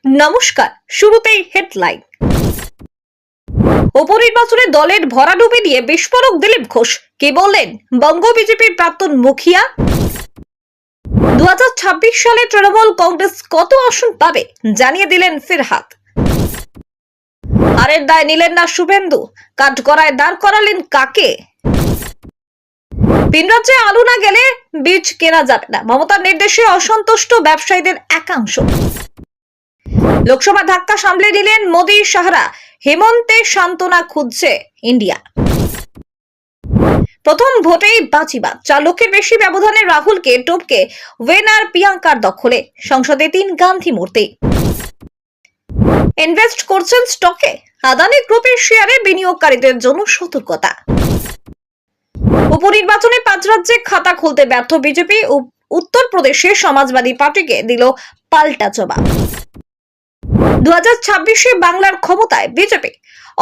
নমস্কার, শুরুতেই হেডলাইন। উপনির্বাচনে দলের ভরাডুবি নিয়ে বিস্ফোরক দিলীপ ঘোষ। কি বললেন বঙ্গ বিজেপির প্রাক্তন মুখিয়া? 2026 সালে তৃণমূল কংগ্রেস কত আসন পাবে জানিয়ে দিলেন ফিরহাদ। হারের দায় নিলেন না শুভেন্দু, কাঠগড়ায় দাঁড় করালেন কাকে? ভিন রাজ্যে আলু না গেলে বীজ কেনা যাবে না, মমতার নির্দেশে অসন্তুষ্ট ব্যবসায়ীদের একাংশ। লোকসভা ধাক্কা সামলে নিলেন মোদী সাহারা, হেমন্তে সান্ত্বনা খুঁজছে ইন্ডিয়া। প্রথম ভোটেই বাজিবাদ, 4 লক্ষের বেশি ব্যবধানে রাহুলকে টপকে ওয়েনার প্রিয়াঙ্কার দখলে, সংসদে 3 গান্ধী মূর্তি। ইনভেস্ট করছেন স্টকে, আদানি গ্রুপের শেয়ারে বিনিয়োগকারীদের জন্য সতর্কতা। উপনির্বাচনে 5 রাজ্যে খাতা খুলতে ব্যর্থ বিজেপি, উত্তরপ্রদেশে সমাজবাদী পার্টিকে দিল পাল্টা জবাব। 2026-এ বাংলার ক্ষমতায় বিজেপি,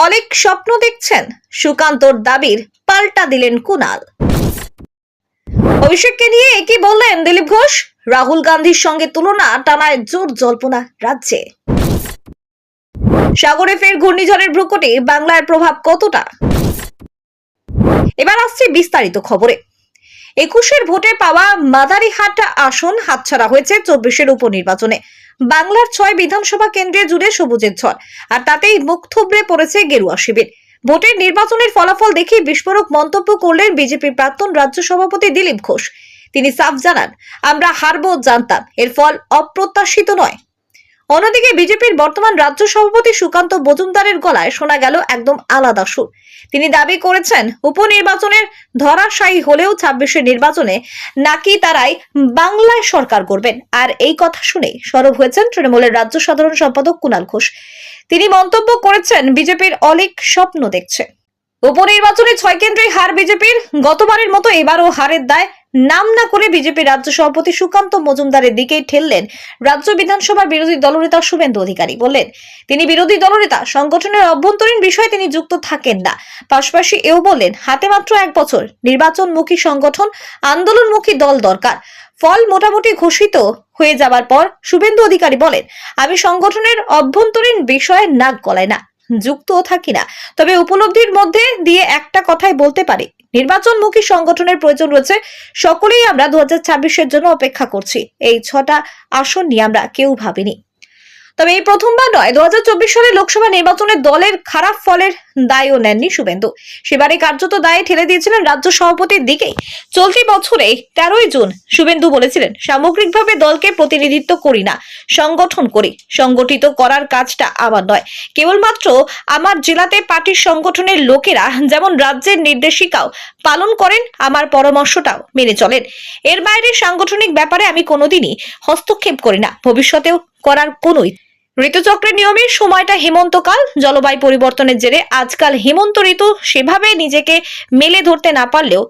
অনেক স্বপ্ন দেখছেন, সুকান্তর দাবির পাল্টা দিলেন কুণাল। অভিষেককে নিয়ে একই বললেন দিলীপ ঘোষ, রাহুল গান্ধীর সঙ্গে তুলনা টানায় জোর জল্পনা রাজ্যে। সাগরে ফের ঘূর্ণিঝড়ের ভ্রুকুটি, বাংলার প্রভাব কতটা? এবার আসছে বিস্তারিত খবরে। 21-এর ভোটে পাওয়া মাদারিহাট আসন হাতছাড়া হয়েছে 24-এর উপনির্বাচনে। বাংলার 6 বিধানসভা কেন্দ্রে জুড়ে সবুজের ঝড়, আর তাতেই মুখ থুবড়ে পড়েছে গেরুয়া শিবির। ভোটের নির্বাচনের ফলাফল দেখে বিস্ফোরক মন্তব্য করলেন বিজেপির প্রাক্তন রাজ্য সভাপতি দিলীপ ঘোষ। তিনি সাফ জানান, আমরা হারবো জানতাম, এর ফল অপ্রত্যাশিত নয়। অন্যদিকে বিজেপির বর্তমান রাজ্য সভাপতি সুকান্ত মজুমদারের গলায় শোনা গেল একদম আলাদা সুর। তিনি দাবি করেছেন, উপনির্বাচনের ধরাশায়ী হলেও 26-এর নির্বাচনে নাকি তারাই বাংলায় সরকার করবেন। আর এই কথা শুনে সরব হয়েছেন তৃণমূলের রাজ্য সাধারণ সম্পাদক কুণাল ঘোষ। তিনি মন্তব্য করেছেন, বিজেপির অনেক স্বপ্ন দেখছে। উপনির্বাচনে 6 কেন্দ্রে হার বিজেপির, গতবারের মতো এবারও হারের দায় নাম না করে বিজেপির রাজ্য সভাপতি সুকান্ত মজুমদারের দিকেই ঠেললেন রাজ্য বিধানসভার বিরোধী দলনেতা শুভেন্দু অধিকারী। বললেন, তিনি বিরোধী দলনেতা, সংগঠনের অভ্যন্তরীণ বিষয়ে তিনি যুক্ত থাকেন না। পাশাপাশি এও বললেন, হাতে মাত্র 1 বছর, নির্বাচনমুখী সংগঠন, আন্দোলনমুখী দল দরকার। ফল মোটামুটি ঘোষিত হয়ে যাবার পর শুভেন্দু অধিকারী বলেন, আমি সংগঠনের অভ্যন্তরীণ বিষয়ে নাক গলায় না, যুক্তও থাকি না, তবে উপলব্ধির মধ্যে দিয়ে একটা কথাই বলতে পারি, নির্বাচনমুখী সংগঠনের প্রয়োজন রয়েছে। সকলেই আমরা 2026-এর জন্য অপেক্ষা করছি। এই 6টা আসন নিয়ে আমরা কেউ ভাবিনি। তবে এই প্রথমবার নয়, 2024 সালে লোকসভা নির্বাচনে দলের খারাপ ফলের দায়ও নেননি শুভেন্দু। সেবারে কার্যত দায়ে ঠেলে দিয়েছিলেন রাজ্য সভাপতির দিকেই। চলতি বছরে 13ই জুন শুভেন্দু বলেছিলেন, সামগ্রিকভাবে দলকে প্রতিনিধিত্ব করি না, সংগঠন করি। সংগঠিত করার কাজটা আমার নয়, কেবলমাত্র আমার জেলাতে পার্টির সংগঠনের লোকেরা যেমন রাজ্যের নির্দেশিকাও পালন করেন, আমার পরামর্শটাও মেনে চলেন। এর বাইরে সাংগঠনিক ব্যাপারে আমি কোনোদিনই হস্তক্ষেপ করি না, ভবিষ্যতেও করার কোনোই। ঋতুচক্রের নিয়মের সময়টা হেমন্তকাল, জলবায়ু পরিবর্তনের জেরে আজকাল হেমন্ত ঋতু সেভাবে নিজেকে মেলে ধরতে না পারলেও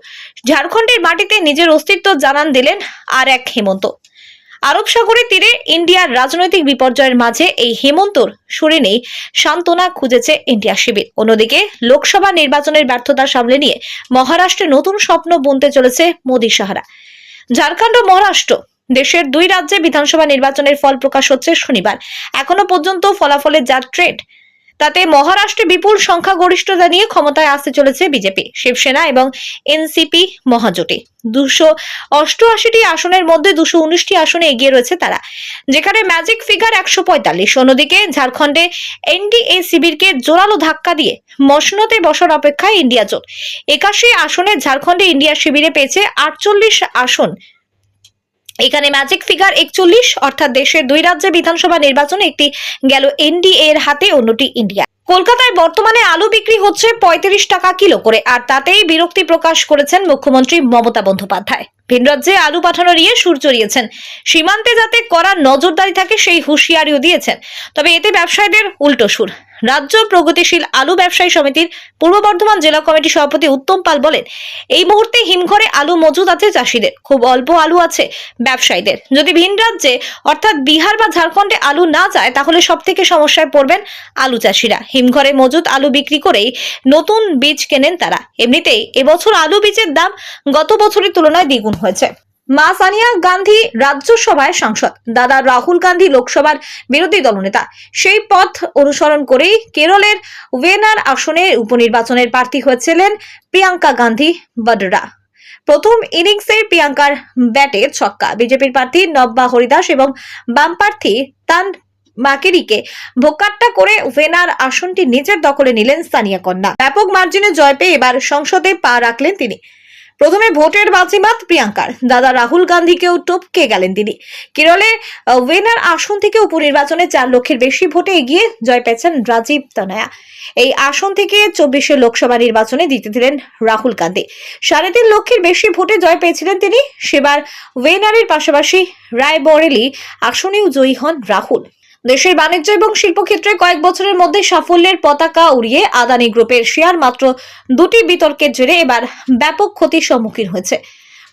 ঝাড়খণ্ডের মাটিতে নিজের অস্তিত্ব জানান দিলেন আর এক হেমন্ত। আরব সাগরের তীরে ইন্ডিয়ার রাজনৈতিক বিপর্যয়ের মাঝে এই হেমন্তর সুরে নেই সান্ত্বনা খুঁজেছে ইন্ডিয়া শিবির। অন্যদিকে লোকসভা নির্বাচনের ব্যর্থতা সামলে নিয়ে মহারাষ্ট্রে নতুন স্বপ্ন বুনতে চলেছে মোদী সাহারা। ঝাড়খণ্ড ও মহারাষ্ট্র, দেশের 2 রাজ্যে বিধানসভা নির্বাচনের ফল প্রকাশ হচ্ছে শনিবার। এখনো পর্যন্ত ফলাফলের যা ট্রেন্ড, তাতে মহারাষ্ট্রে বিপুল সংখ্যাগরিষ্ঠতা নিয়ে ক্ষমতায় আসতে চলেছে বিজেপি, শিবসেনা এবং এনসিপি মহাজোটে। 288টি আসনের মধ্যে 219টি আসনে এগিয়ে রয়েছে তারা, যেখানে ম্যাজিক ফিগার 145। অন্যদিকে ঝাড়খণ্ডে এনডিএ শিবিরকে জোরালো ধাক্কা দিয়ে মসনদে বসার অপেক্ষায় ইন্ডিয়া জোট। 81 আসনে ঝাড়খণ্ডে ইন্ডিয়া শিবিরে পেয়েছে 48 আসন। এখানে ম্যাজিক ফিগার 41, অর্থাৎ দেশের 2 রাজ্যে বিধানসভা নির্বাচনে একটি গেল এনডিএ এর হাতে, অন্যটি ইন্ডিয়া। কলকাতায় বর্তমানে আলু বিক্রি হচ্ছে 35 টাকা কিলো করে, আর তাতেই বিরক্তি প্রকাশ করেছেন মুখ্যমন্ত্রী মমতা বন্দ্যোপাধ্যায়। ভিন রাজ্যে আলু পাঠানো নিয়ে সুর চড়িয়েছেন, সীমান্তে যাতে কড়া নজরদারি থাকে সেই হুঁশিয়ারিও দিয়েছেন। তবে এতে ব্যবসায়ীদের উল্টো সুর। রাজ্য প্রগতিশীল আলু ব্যবসায়ী সমিতির পূর্ব বর্ধমান জেলা কমিটির সভাপতি উত্তম পাল বলেন, এই মুহূর্তে হিমঘরে আলু মজুদ আছে চাষিদের, খুব অল্প আলু আছে ব্যবসায়ীদের। যদি ভিন রাজ্যে অর্থাৎ বিহার বা ঝাড়খণ্ডে আলু না যায়, তাহলে সব থেকে সমস্যায় পড়বেন আলু চাষিরা। হিমঘরে মজুদ আলু বিক্রি করেই নতুন বীজ কেনেন তারা। এমনিতেই এবছর আলু বীজের দাম গত বছরের তুলনায় দ্বিগুণ হয়েছে। মা সোনিয়া গান্ধী রাজ্যসভায় সাংসদ, দাদা রাহুল গান্ধী লোকসভার বিরোধী দলনেতা। সেই পথ অনুসরণ করেই কেরলের ওয়েনার আসনে উপনির্বাচনের প্রার্থী হয়েছিলেন প্রিয়াঙ্কা গান্ধী বডরা। প্রথম ইনিংসে প্রিয়াঙ্কার ব্যাটে ছক্কা, বিজেপির প্রার্থী নব্বা হরিদাস এবং বাম প্রার্থী তান মাকেরিকে ভোকাট্টা করে ওয়েনার আসনটি নিজের দখলে নিলেন সানিয়া কন্যা। ব্যাপক মার্জিনে জয় পেয়ে এবার সংসদে পা রাখলেন তিনি। প্রথমে ভোটের বাজিমাত প্রিয়াঙ্কার, দাদা রাহুল গান্ধীকেও টপকে গেলেন তিনি। কেরলে ওয়েনার আসন থেকে উপনির্বাচনে 4 লক্ষের বেশি ভোটে এগিয়ে জয় পেয়েছেন রাজীব তনয়া। এই আসন থেকে 24 লোকসভা নির্বাচনে জিতেছিলেন রাহুল গান্ধী। 3.5 লক্ষের বেশি ভোটে জয় পেয়েছিলেন তিনি। সেবার ওয়েনারের পাশাপাশি রায়বরেলি আসনেও জয়ী হন রাহুল। দেশের বাণিজ্য এবং শিল্পক্ষেত্রে কয়েক বছরের মধ্যে সাফল্যের পতাকা উড়িয়ে আদানি গ্রুপের শেয়ার মাত্র 2টি বিতর্কের জেরে এবার ব্যাপক ক্ষতির সম্মুখীন হয়েছে।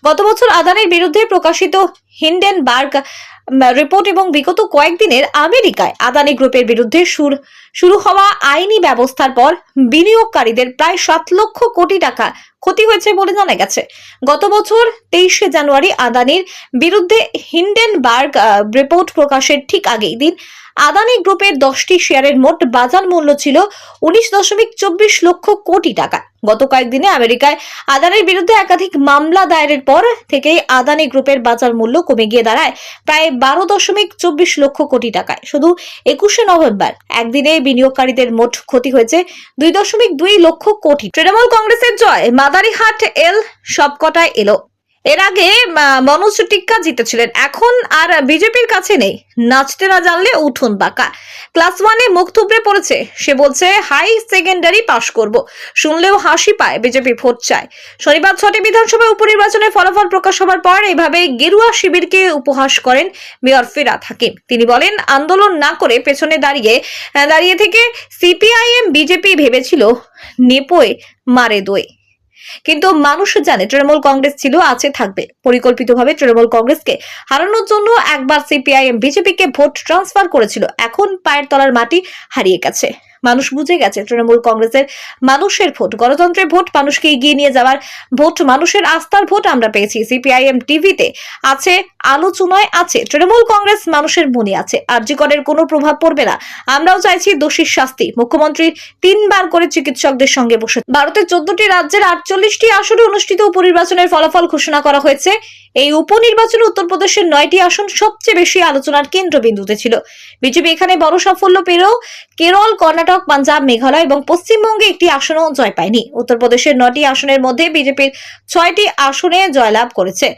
গত বছর আদানির বিরুদ্ধে প্রকাশিত হিন্ডেনবার্গ রিপোর্ট এবং বিগত কয়েকদিনের আমেরিকায় আদানি গ্রুপের বিরুদ্ধে শুরু হওয়া আইনি ব্যবস্থার পর বিনিয়োগকারীদের প্রায় 7 লক্ষ কোটি টাকা ক্ষতি হয়েছে বলে জানা গেছে। গত বছর 23 জানুয়ারি আদানির বিরুদ্ধে হিন্ডেনবার্গ রিপোর্ট প্রকাশের ঠিক আগেই দিন আদানি গ্রুপের 10টি শেয়ারের মোট বাজার মূল্য ছিল 19.24 লক্ষ কোটি টাকা। গত কয়েকদিনে আমেরিকায় আদানির বিরুদ্ধে একাধিক মামলা দায়েরের পর থেকেই আদানি গ্রুপের বাজার মূল্য কমে গিয়ে দাঁড়ায় প্রায় 12.24 লক্ষ কোটি টাকায়। শুধু 21 নভেম্বর একদিনে বিনিয়োগকারীদের মোট ক্ষতি হয়েছে 2.2 লক্ষ কোটি। তৃণমূল কংগ্রেসের জয়, মাদারিহাট এল সবকটায় এলো। এর আগে মনোজ টিক্কা জিতেছিলেন, এখন আর বিজেপির কাছে নেই। নাচতে না জানলে উঠুন বাঁকা। ক্লাস 1-এ মুখ থুবড়ে পড়েছে, সে বলছে হাই সেকেন্ডারি পাশ করব। শুনলেও হাসি পায়, বিজেপি ভোট চায়। শনিবার 6টি বিধানসভা উপনির্বাচনের ফলাফল প্রকাশ হবার পর এভাবে গেরুয়া শিবিরকে উপহাস করেন মেয়র ফিরহাদ হাকিম। তিনি বলেন, আন্দোলন না করে পেছনে দাঁড়িয়ে থেকে সিপিআইএম বিজেপি ভেবেছিল নেপোয় মারে দই, কিন্তু মানুষ জানে তৃণমূল কংগ্রেস ছিল, আছে, থাকবে। পরিকল্পিতভাবে তৃণমূল কংগ্রেসকে হারানোর জন্য একবার সিপিআইএম বিজেপিকে ভোট ট্রান্সফার করেছিল। এখন পায়ের তলার মাটি হারিয়ে গেছে। মানুষ বুঝে গেছে তৃণমূল কংগ্রেসের মানুষের ভোট, গণতন্ত্রের ভোট, মানুষকে এগিয়ে নিয়ে যাওয়ার ভোট, মানুষের আস্থার ভোট আমরা পেয়েছি। সিপিআইএম টিভিতে আছে, আলোচনায় আছে, তৃণমূল কংগ্রেস মানুষের মনে আছে। আরজি করের কোনো প্রভাব পড়বে না। আমরাও চাইছি দোষীর শাস্তি। মুখ্যমন্ত্রী 3 বার করে চিকিৎসকদের সঙ্গে বসে। ভারতের 14টি রাজ্যের 48টি আসনে অনুষ্ঠিত উপনির্বাচনের ফলাফল ঘোষণা করা হয়েছে। এই উপনির্বাচনে উত্তরপ্রদেশের 9টি আসন সবচেয়ে বেশি আলোচনার কেন্দ্রবিন্দুতে ছিল। বিজেপি এখানে বড় সাফল্য পেলেও কেরল, কর্ণাটক, পাঞ্জাব, মেঘালয় এবং পশ্চিমবঙ্গে একটি আসনও জয় পায়নি। উত্তরপ্রদেশের 9টি আসনের মধ্যে বিজেপির 6টি আসনে জয়লাভ করেছে।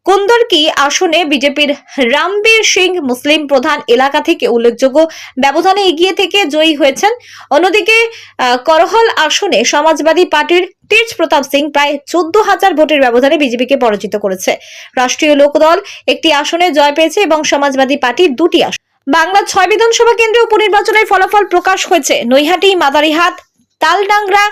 কুন্দরকি আসনে বিজেপির রামবীর সিং মুসলিম প্রধান এলাকা থেকে উল্লেখযোগ্য ব্যবধানে এগিয়ে থেকে জয়ী হয়েছেন। অন্যদিকে করহল আসনে সমাজবাদী পার্টির তেজ প্রতাপ সিং প্রায় 14,000 ভোটের ব্যবধানে বিজেপিকে পরাজিত করেছে। রাষ্ট্রীয় লোকদল একটি আসনে জয় পেয়েছে এবং সমাজবাদী পার্টির 2টি আসন। বাংলার 6 বিধানসভা কেন্দ্রে উপনির্বাচনের ফলাফল প্রকাশ হয়েছে। নৈহাটি, মাদারিহাট, তালডাংরা,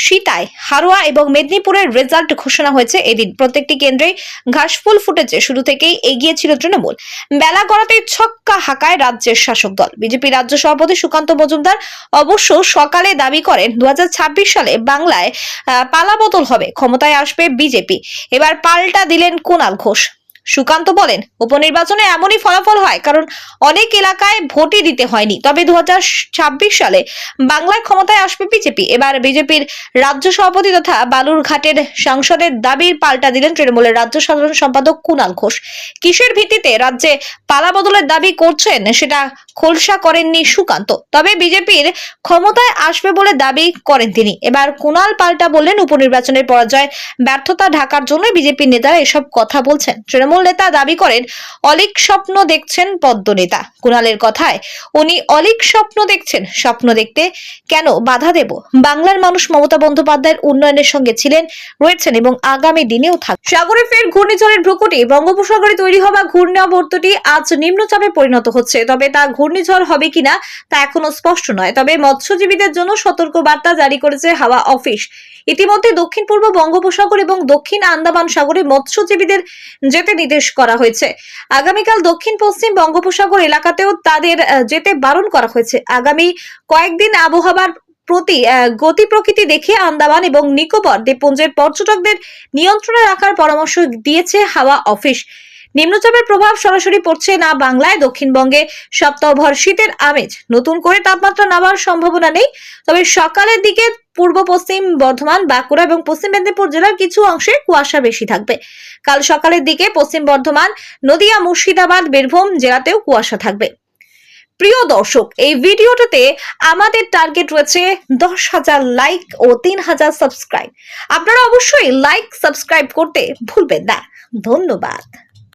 সিতাই, হারোয়া এবং মেদিনীপুরের রেজাল্ট ঘোষণা হয়েছে এদিন। প্রত্যেকটি কেন্দ্রে ঘাসফুল ফুটেছে। শুরু থেকেই এগিয়ে ছিল তৃণমূল। বেলা গড়াতে ছক্কা হাঁকায় রাজ্যের শাসক দল। বিজেপি রাজ্য সভাপতি সুকান্ত মজুমদার অবশ্য সকালে দাবি করেন 2026 সালে বাংলায় পালাবদল হবে, ক্ষমতায় আসবে বিজেপি। এবার পাল্টা দিলেন কুণাল ঘোষ। সুকান্ত বলেন, উপনির্বাচনে এমনই ফলাফল হয় কারণ অনেক এলাকায় ভোটই দিতে হয়নি। তবে 2026 সালে বাংলায় ক্ষমতায় আসবে বিজেপি। এবার বিজেপির রাজ্য সভাপতি তথা বালুরঘাটের সাংসদের দাবির পাল্টা দিলেন তৃণমূলের রাজ্য সাধারণ সম্পাদক কুণাল ঘোষ। কিসের ভিত্তিতে রাজ্যে পালা বদলের দাবি করছেন সেটা খোলসা করেননি সুকান্ত, তবে বিজেপির ক্ষমতায় আসবে বলে দাবি করেন তিনি। এবার কুণাল পাল্টা বললেন, উপনির্বাচনের পরাজয় ব্যর্থতা ঢাকার জন্য বিজেপির নেতারা এসব কথা বলছেন। তৃণমূল নেতা দাবি করেন অলিক স্বপ্ন দেখছেন পদ্ম নেতা। কুণালের কথায় উনি অলিক স্বপ্ন দেখছেন, স্বপ্ন দেখতে কেন বাধা দেব? বাংলার মানুষ মমতা বন্দ্যোপাধ্যায়ের উন্নয়নের সঙ্গে ছিলেন, রয়েছেন এবং আগামী দিনেও থাকবে। সাগরে ফের ঘূর্ণিঝড়ের ভ্রুকুটি। বঙ্গোপসাগরে তৈরি হওয়া ঘূর্ণাবর্তটি আজ নিম্নচাপে পরিণত হচ্ছে, তবে তা ঘূর্ণিঝড় হবে কিনা তা এখনো স্পষ্ট নয়। তবে মৎস্যজীবীদের জন্য সতর্ক বার্তা জারি করেছে হাওয়া অফিস। ইতিমধ্যে দক্ষিণ পূর্ব বঙ্গোপসাগর এবং দক্ষিণ আন্দামান সাগরে মৎস্যজীবীদের যেতে নির্দেশ করা হয়েছে। আগামীকাল দক্ষিণ পশ্চিম বঙ্গোপসাগর এলাকাতেও তাদের যেতে বারণ করা হয়েছে। আগামী কয়েকদিন আবহাওয়ার গতি প্রকৃতি দেখে আন্দামান এবং নিকোবর দ্বীপপুঞ্জের পর্যটকদের নিয়ন্ত্রণে রাখার পরামর্শ দিয়েছে হাওয়া অফিস। নিম্নচাপের প্রভাব সরাসরি পড়ছে না বাংলায়। দক্ষিণবঙ্গে সপ্তাহভর শীতের আমেজ, নতুন করে তাপমাত্রা নামার সম্ভাবনা নেই। তবে সকালের দিকে পূর্ব পশ্চিম বর্ধমান, বাঁকুড়া এবং পশ্চিম মেদিনীপুর জেলার কিছু অংশে কুয়াশা বেশি থাকবে। কাল সকালের দিকে পশ্চিম বর্ধমান, নদিয়া, মুর্শিদাবাদ, বীরভূম জেলাতেও কুয়াশা থাকবে। প্রিয় দর্শক, এই ভিডিওটাতে আমাদের টার্গেট রয়েছে 10,000 লাইক ও 3,000 সাবস্ক্রাইব। আপনারা অবশ্যই লাইক সাবস্ক্রাইব করতে ভুলবেন না। ধন্যবাদ।